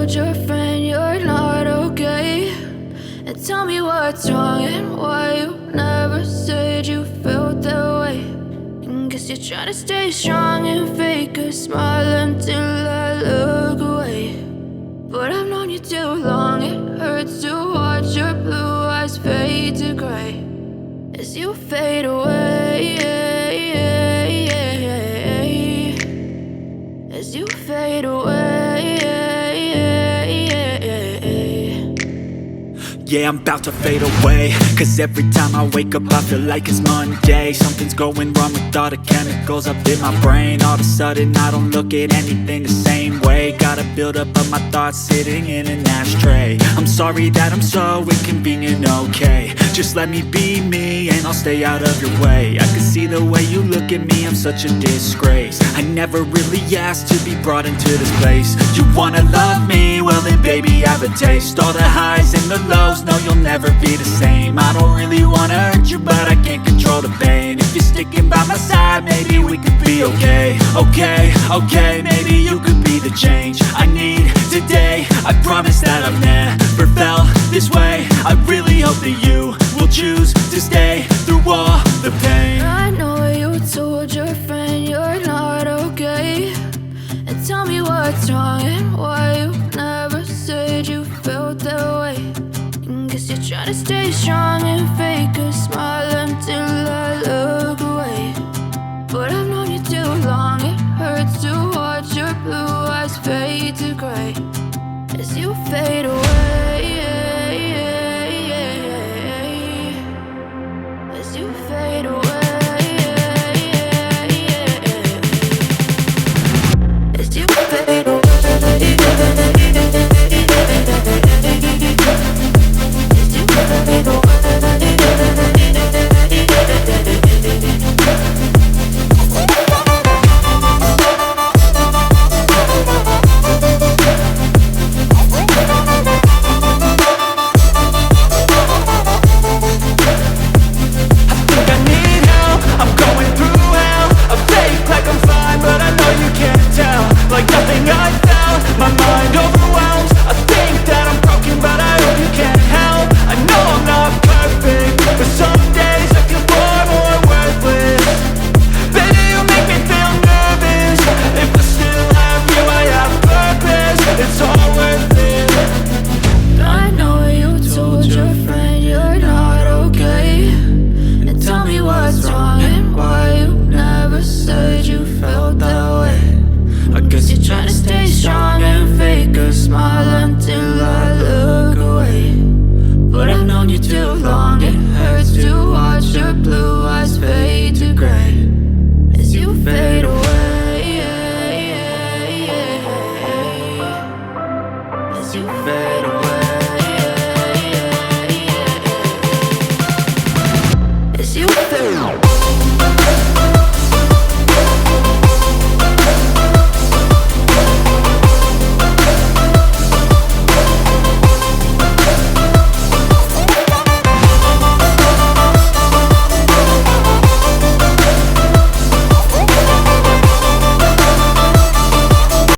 told your friend you're not okay, and tell me what's wrong and why you never said you felt that way. And guess you're trying to stay strong and fake a smile until I look away. But I've known you too long, it hurts to watch your blue eyes fade to gray as you fade away, as you fade away. Yeah, I'm about to fade away, cause every time I wake up I feel like it's Monday. Something's going wrong with all the chemicals up in my brain. All of a sudden I don't look at anything the same way. Got a buildup of my thoughts sitting in an ashtray. I'm sorry that I'm so inconvenient, okay. Just let me be me and I'll stay out of your way. I can see the way you look at me, I'm such a disgrace. I never really asked to be brought into this place. You wanna love me? Well then baby, have a taste. All the highs and the lows, no, you'll never be the same. I don't really wanna hurt you, but I can't control the pain. If you're sticking by my side, maybe we could be okay. Okay, maybe you could be the change I need today. I promise that I've never felt this way. I really hope that you will choose to stay through all the pain. I know you told your friend you're not okay, and tell me what's wrong and why you never said you felt that way. And guess you're trying to stay strong and fake a smile until I look away. But I've known you too long, it hurts to watch your blue eyes fade to gray as you fade away, as you fade away, as you fade away. As you fade away.